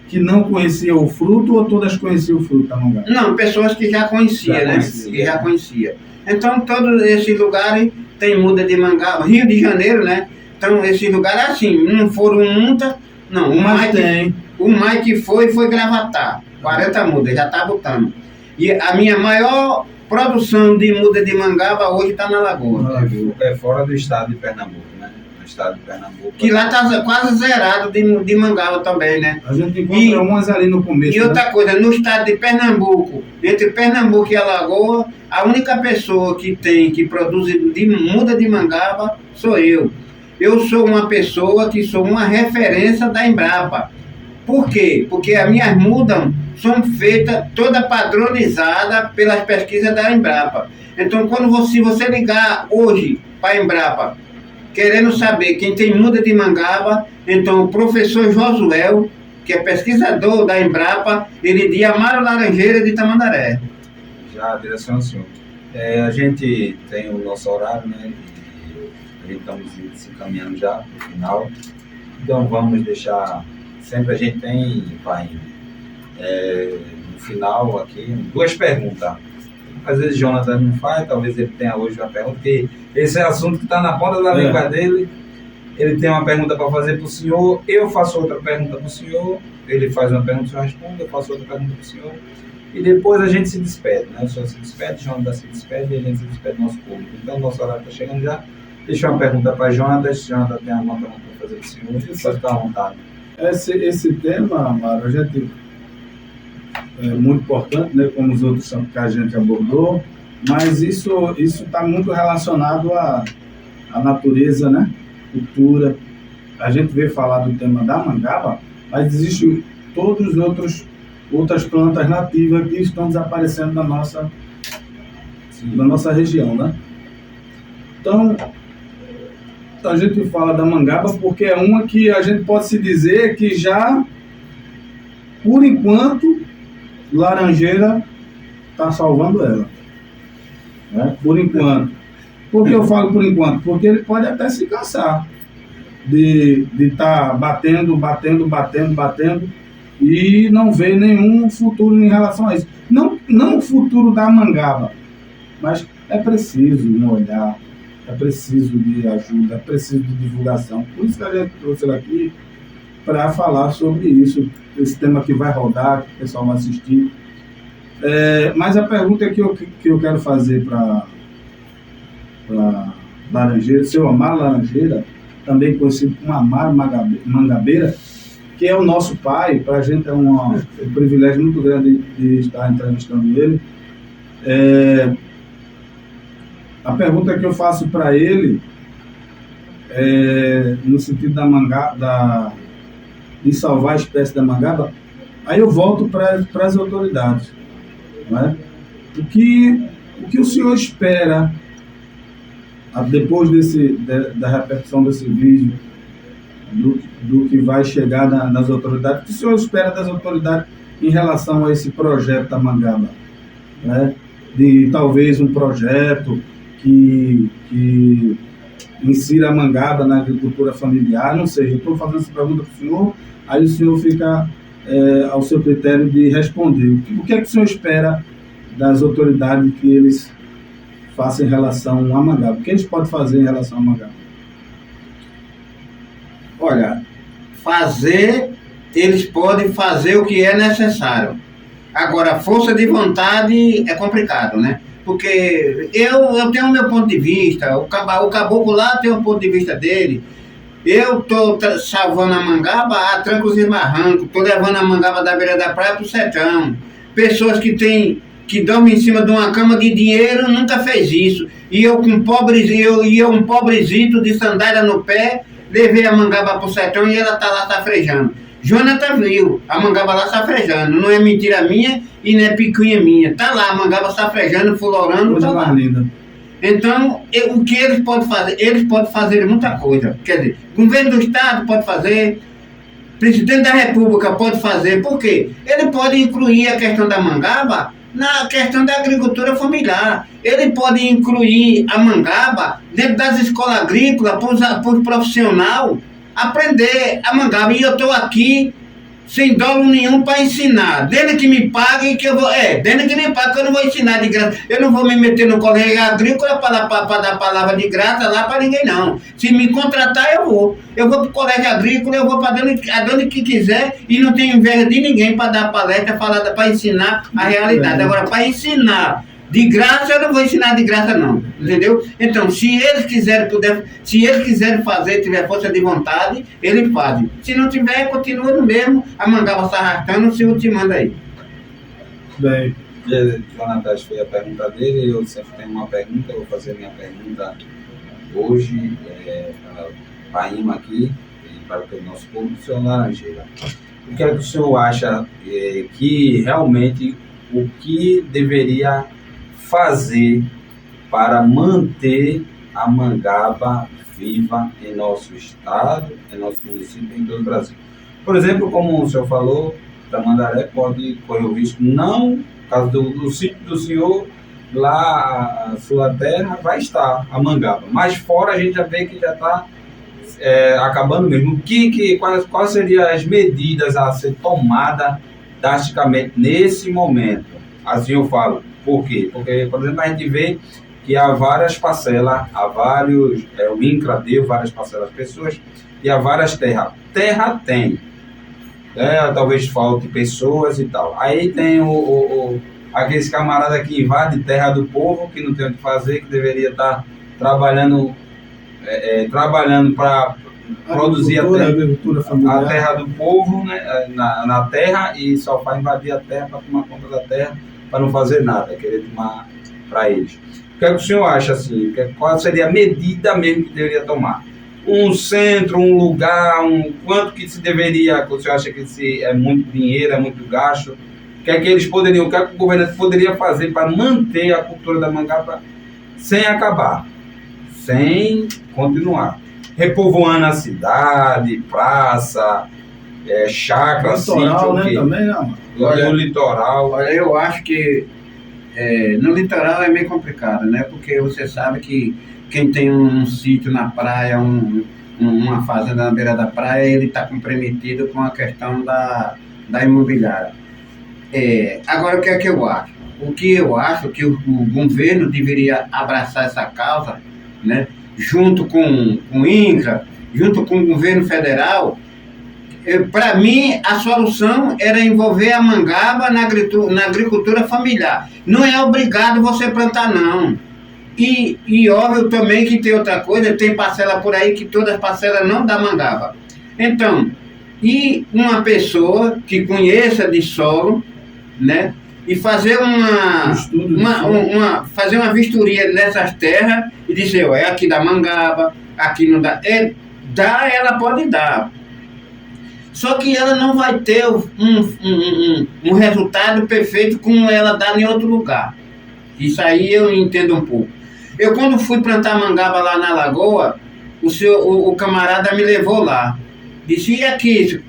que não conhecia o fruto, ou todas conheciam o fruto da mangaba? Não, pessoas que já conheciam, né? Que já conhecia. Então, todos esses lugares tem muda de mangaba. Rio de Janeiro, né? Então, esses lugares, assim, não foram muita, não. O mais que foi Gravatar. 40 mudas, já tá botando. E a minha maior produção de muda de mangaba hoje está na Lagoa. É fora do estado de Pernambuco, né? No estado de Pernambuco. Que lá tá quase zerado de mangaba também, né? A gente encontra umas ali no começo. E outra coisa, no estado de Pernambuco, entre Pernambuco e Alagoas, a única pessoa que produz muda de mangaba sou eu. Eu sou uma pessoa que sou uma referência da Embrapa. Por quê? Porque as minhas mudas são feitas toda padronizada pelas pesquisas da Embrapa. Então, se você ligar hoje para a Embrapa, querendo saber quem tem muda de mangaba, então o professor Josuel, que é pesquisador da Embrapa, ele de Amaro Laranjeira de Tamandaré. Já direciono, senhor. A gente tem o nosso horário, né? E a gente estamos se encaminhando já para o final. Então vamos deixar. Sempre a gente tem, pai, no final aqui, duas perguntas. Às vezes Jonathan não faz, talvez ele tenha hoje uma pergunta, porque esse é assunto que está na ponta da língua dele. Ele tem uma pergunta para fazer para o senhor, eu faço outra pergunta para o senhor, ele faz uma pergunta, o senhor responde, eu faço outra pergunta para o senhor, e depois a gente se despede, né? O senhor se despede, Jonathan se despede, e a gente se despede do nosso público. Então, nosso horário está chegando já. Deixa uma pergunta para Jonathan, se Jonathan tem alguma pergunta para fazer para o senhor, pode ficar à vontade. Esse tema, Amaro, a gente é muito importante, né, como os outros que a gente abordou, mas isso está muito relacionado à natureza, né, cultura. A gente veio falar do tema da mangaba, mas existem outras plantas nativas que estão desaparecendo da nossa região, né? Então, a gente fala da mangaba porque é uma que a gente pode se dizer que já, por enquanto, Laranjeira está salvando ela, né? Por enquanto. Por que eu falo por enquanto? Porque ele pode até se cansar de estar batendo e não ver nenhum futuro em relação a isso. Não o futuro da mangaba, mas é preciso um olhar, é preciso de ajuda, é preciso de divulgação. Por isso que a gente trouxe ela aqui para falar sobre isso, esse tema que vai rodar, que o pessoal vai assistir. Mas a pergunta que eu quero fazer para Laranjeira, seu Amaro Laranjeira, também conhecido como Amaro Mangabeira, que é o nosso pai. Para a gente é um privilégio muito grande de estar entrevistando ele. A pergunta que eu faço para ele no sentido de salvar a espécie da mangaba, aí eu volto para as autoridades, né? O que o senhor espera depois da repercussão desse vídeo, do que vai chegar nas autoridades? O que o senhor espera das autoridades em relação a esse projeto da mangaba, né? De talvez um projeto que insira a mangaba na agricultura familiar, não sei. Eu estou fazendo essa pergunta para o senhor, aí o senhor fica ao seu critério de responder. O que é que o senhor espera das autoridades que eles façam em relação à mangaba? O que eles podem fazer em relação à mangaba? Olha, eles podem fazer o que é necessário. Agora, força de vontade é complicado, né? Porque eu tenho o meu ponto de vista, o caboclo lá tem o ponto de vista dele. Eu estou salvando a mangaba a trancos e barrancos, estou levando a mangaba da beira da praia para o sertão. Pessoas que dormem em cima de uma cama de dinheiro nunca fez isso. E eu um pobrezito de sandália no pé, levei a mangaba para o sertão e ela está lá safrejando. Jonathan viu a mangaba lá safrejando, não é mentira minha e não é picuinha minha. Tá lá a mangaba safrejando, fulorando, tá lá. Linda. Então, o que eles podem fazer? Eles podem fazer muita coisa. Quer dizer, governo do Estado pode fazer, presidente da República pode fazer. Por quê? Ele pode incluir a questão da mangaba na questão da agricultura familiar. Ele pode incluir a mangaba dentro das escolas agrícolas para os profissionais aprender a mangaba. E eu estou aqui sem dólar nenhum para ensinar. Dele que me pague que eu vou. Dele que me pague que eu não vou ensinar de graça. Eu não vou me meter no colégio agrícola para dar palavra de graça lá para ninguém, não. Se me contratar, eu vou. Eu vou para o colégio agrícola, eu vou para onde que quiser e não tenho inveja de ninguém para dar palestra, para ensinar a realidade. Agora, para ensinar de graça, eu não vou ensinar de graça, não. Entendeu? Então, se eles quiserem fazer, tiver força de vontade, eles fazem. Se não tiver, continua no mesmo, a mangaba se arrastando, se ultimando aí. Bem. Jonathan, foi a pergunta dele, eu sempre tenho uma pergunta, eu vou fazer minha pergunta hoje para a IMA aqui, e para o nosso público, senhor Laranjeira. O que é que o senhor acha que realmente o que deveria fazer para manter a mangaba viva em nosso estado, em nosso município e em todo o Brasil? Por exemplo, como o senhor falou, Tamandaré pode correr o risco, não, por causa do sítio do senhor, lá a sua terra vai estar a mangaba, mas fora a gente já vê que já está acabando mesmo. Quais seriam as medidas a ser tomadas drasticamente nesse momento? Assim eu falo. Por quê? Porque, por exemplo, a gente vê que há várias parcelas, o INCRA deu várias parcelas às pessoas e há várias terras. Terra tem, talvez falte pessoas e tal. Aí tem aqueles camaradas que invadem terra do povo, que não tem o que fazer, que deveria estar trabalhando para produzir a terra do povo, né, na terra, e só faz invadir a terra para tomar conta da terra, para não fazer nada, querer tomar para eles. O que é que o senhor acha assim? Qual seria a medida mesmo que deveria tomar? Um centro, um lugar, quanto que se deveria, o senhor acha que é muito dinheiro, é muito gasto? O que é que eles poderiam, o que é que o governo poderia fazer para manter a cultura da mangaba sem acabar, sem continuar? Repovoando a cidade, praça, chácara, sítio, né, também, não. No litoral. Olha, eu acho que no litoral é meio complicado, né? Porque você sabe que quem tem um sítio na praia, uma fazenda na beira da praia, ele está comprometido com a questão da imobiliária. Agora, o que é que eu acho? O que eu acho que o governo deveria abraçar essa causa, né? Junto com o INCRA, junto com o governo federal. Para mim, a solução era envolver a mangaba na agricultura familiar. Não é obrigado você plantar, não. E óbvio também que tem outra coisa, tem parcela por aí que todas as parcelas não dá mangaba. Então, e uma pessoa que conheça de solo, né? E fazer fazer uma vistoria nessas terras e dizer, aqui dá mangaba, aqui não dá. Ela pode dar. Só que ela não vai ter um resultado perfeito como ela dá em outro lugar. Isso aí eu entendo um pouco. Eu, quando fui plantar mangaba lá na lagoa, o camarada me levou lá. Disse,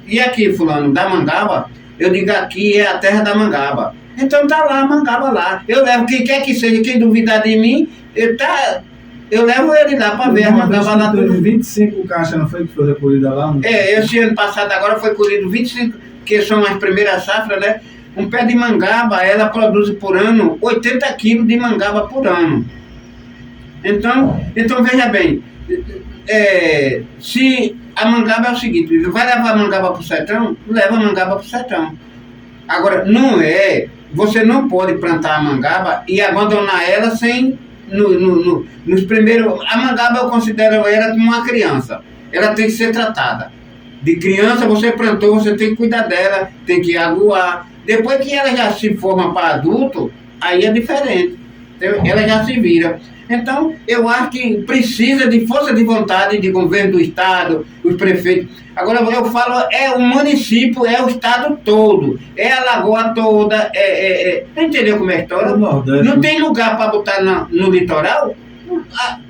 e aqui, fulano, da mangaba? Eu digo, aqui é a terra da mangaba. Então tá lá a mangaba lá. Eu levo quem quer que seja, quem duvidar de mim, eu levo ele lá para ver a mangaba lá. Teve 25 caixas, não foi que foi recolhida lá? Esse ano passado agora foi colhido 25, que são as primeiras safras, né? Um pé de mangaba, ela produz por ano 80 quilos de mangaba por ano. Então veja bem, se a mangaba é o seguinte, vai levar a mangaba para o sertão? Leva a mangaba para o sertão. Agora, não é, você não pode plantar a mangaba e abandonar ela sem, nos primeiros, a mangaba eu considero ela como uma criança, ela tem que ser tratada. De criança você plantou, você tem que cuidar dela, tem que aguar. Depois que ela já se forma para adulto, aí é diferente, ela já se vira. Então, eu acho que precisa de força de vontade de governo do estado, os prefeitos. Agora, eu falo, é o município, é o estado todo, é a lagoa toda, não entendeu como é a história? Não tem lugar para botar no litoral?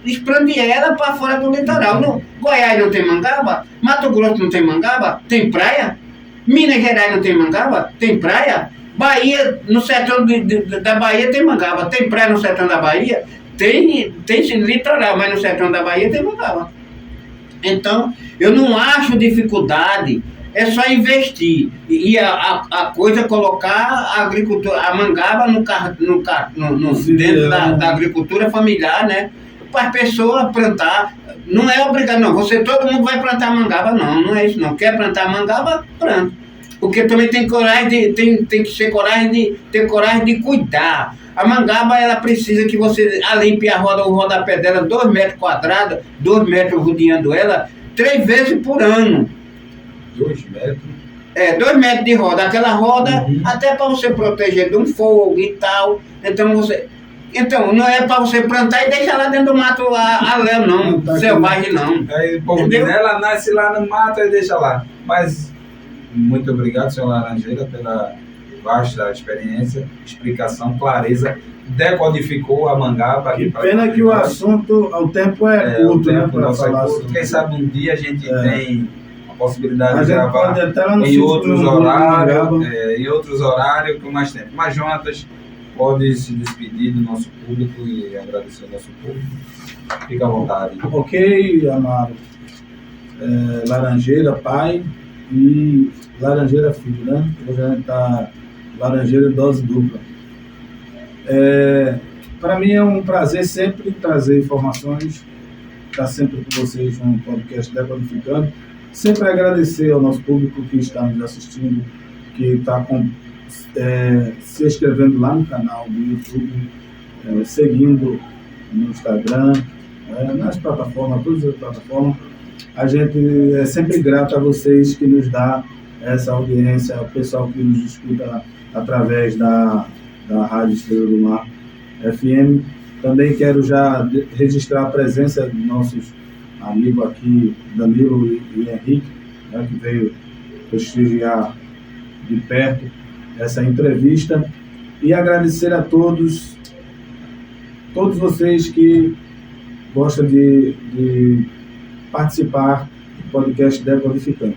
Expande ela para fora do litoral. No, Goiás não tem mangaba, Mato Grosso não tem mangaba, tem praia. Minas Gerais não tem mangaba, tem praia. Bahia, no sertão da Bahia tem mangaba, tem praia no sertão da Bahia. Tem litoral, mas no sertão da Bahia tem mangaba. Então, eu não acho dificuldade, é só investir. E a coisa é colocar a agricultura, a mangaba dentro da agricultura familiar, né? Para as pessoas plantar. Não é obrigado, não. Todo mundo vai plantar mangaba, não. Não é isso, não. Quer plantar mangaba, planta. Porque também tem coragem tem que ter coragem de cuidar. A mangaba, ela precisa que você limpe o rodapé dela 2 metros quadrados, 2 metros rodeando ela, 3 vezes por ano. 2 metros? 2 metros de roda. Aquela roda, até para você proteger de um fogo e tal. Então, não é para você plantar e deixar lá dentro do mato a léu, não. Selvagem, não. Aí, ela nasce lá no mato e deixa lá. Mas, muito obrigado, senhor Laranjeira, pela vasta experiência, explicação, clareza, decodificou a mangaba. Que pena que o assunto, o tempo é curto, né, para falar curto. Quem sabe um dia a gente tem a possibilidade de gravar em outros horários com mais tempo. Mas, Jonatas, pode se despedir do nosso público e agradecer ao nosso público. Fica à vontade. Ok, Amaro. Laranjeira, pai, e Laranjeira, filho, né? Hoje a gente está Laranjeira dose dupla. Para mim é um prazer sempre trazer informações, estar sempre com vocês no podcast Decodificando. Sempre agradecer ao nosso público que está nos assistindo, que está se inscrevendo lá no canal do YouTube, seguindo no Instagram, nas plataformas, todas as plataformas. A gente é sempre grato a vocês que nos dá essa audiência, o pessoal que nos escuta através da Rádio Estrela do Mar FM. Também quero já registrar a presença de nossos amigos aqui, Danilo e Henrique, né, que veio prestigiar de perto essa entrevista, e agradecer a todos vocês que gostam de participar do podcast Decodificando.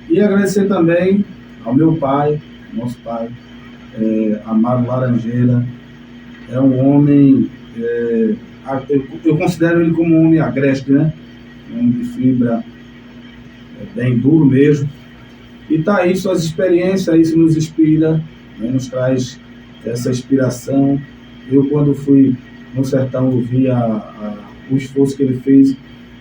E agradecer também ao meu pai, nosso pai, Amaro Laranjeira. É um homem, eu considero ele como um homem agreste, né? Um homem de fibra, bem duro mesmo. E tá aí suas experiências, isso nos inspira, né? Nos traz essa inspiração. Eu, quando fui no sertão, eu vi o esforço que ele fez,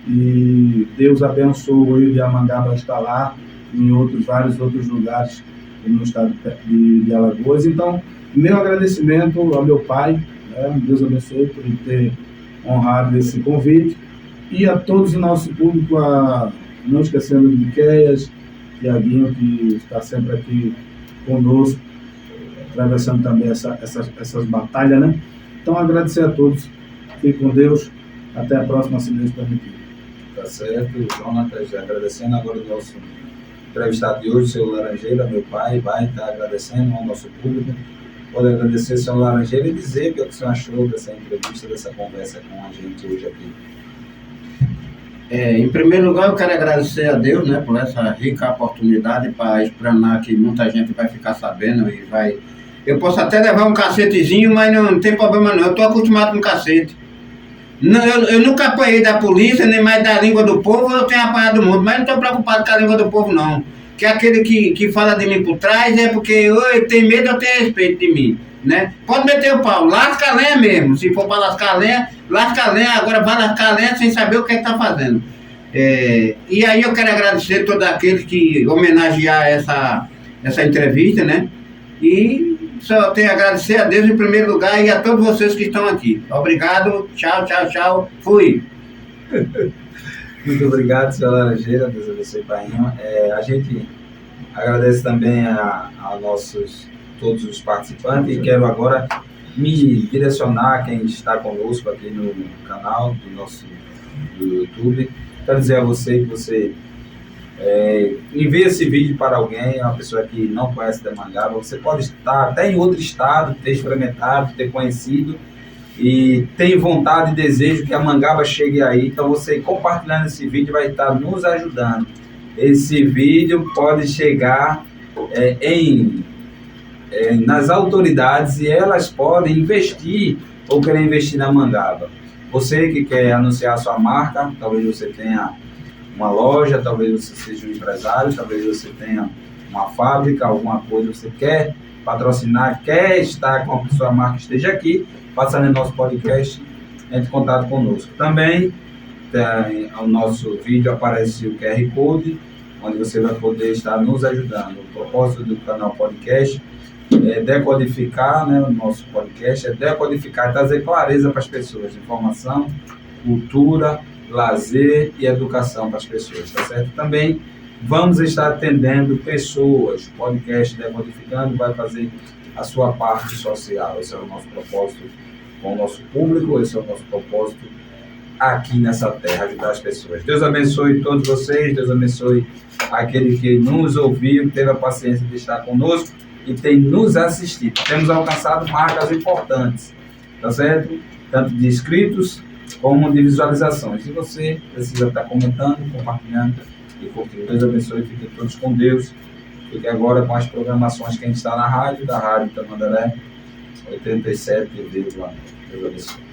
e Deus abençoou ele e a mangaba está lá, em vários outros lugares no estado de Alagoas. Então, meu agradecimento ao meu pai, né? Deus abençoe por ele ter honrado esse convite, e a todos o nosso público, não esquecendo de Miqueias, Tiaguinho, que está sempre aqui conosco, atravessando também essas batalhas, né? Então, agradecer a todos, fiquem com Deus, até a próxima, se Deus permitir. Tá certo, Jonatas, agradecendo agora o nosso entrevistado de hoje, o seu Laranjeira, meu pai, vai estar agradecendo ao nosso público. Pode agradecer ao seu Laranjeira e dizer o que o senhor achou dessa entrevista, dessa conversa com a gente hoje aqui. Em primeiro lugar, eu quero agradecer a Deus, né, por essa rica oportunidade para explanar, que muita gente vai ficar sabendo e vai... Eu posso até levar um cacetezinho, mas não tem problema não, eu estou acostumado com cacete. Não, eu nunca apanhei da polícia, nem mais da língua do povo, eu tenho apanhado do mundo, mas não estou preocupado com a língua do povo não. Que aquele que fala de mim por trás é porque eu tenho medo, eu tenho respeito de mim, né? Pode meter o pau, lasca a lenha mesmo, se for para lascar a lenha, lasca a lenha, agora vai lascar a lenha sem saber o que está fazendo. E aí eu quero agradecer a todos aqueles que homenagear essa entrevista, né? E só tenho a agradecer a Deus em primeiro lugar e a todos vocês que estão aqui. Obrigado, tchau, tchau, tchau, fui. Muito obrigado, senhor Laranjeira, Deus abençoe, Painho. A gente agradece também a todos os participantes e quero agora me direcionar a quem está conosco aqui no canal do YouTube. Quero dizer a você que você envie esse vídeo para alguém, uma pessoa que não conhece da Mangaba. Você pode estar até em outro estado, ter experimentado, ter conhecido e tem vontade e desejo que a Mangaba chegue aí. Então você compartilhando esse vídeo vai estar nos ajudando. Esse vídeo pode chegar nas autoridades e elas podem investir ou querer investir na Mangaba. Você que quer anunciar a sua marca, talvez você tenha uma loja, talvez você seja um empresário, talvez você tenha uma fábrica, alguma coisa, você quer patrocinar, quer estar com a sua marca, esteja aqui, passando no nosso podcast, entre em contato conosco. Também o nosso vídeo aparece o QR Code, onde você vai poder estar nos ajudando. O propósito do canal podcast é decodificar, né, o nosso podcast é decodificar, trazer clareza para as pessoas, informação, cultura, lazer e educação para as pessoas, tá certo? Também vamos estar atendendo pessoas, o podcast Decodificando vai fazer a sua parte social. Esse é o nosso propósito com o nosso público, esse é o nosso propósito aqui nessa terra, ajudar as pessoas. Deus abençoe todos vocês, Deus abençoe aquele que nos ouviu, teve a paciência de estar conosco e tem nos assistido. Temos alcançado marcas importantes, tá certo? Tanto de inscritos como de visualizações. E você precisa estar comentando, compartilhando e curtindo. Deus abençoe, fiquem todos com Deus. Fique agora com as programações que a gente está na rádio, da Rádio Tamandaré 87,1. Deus abençoe.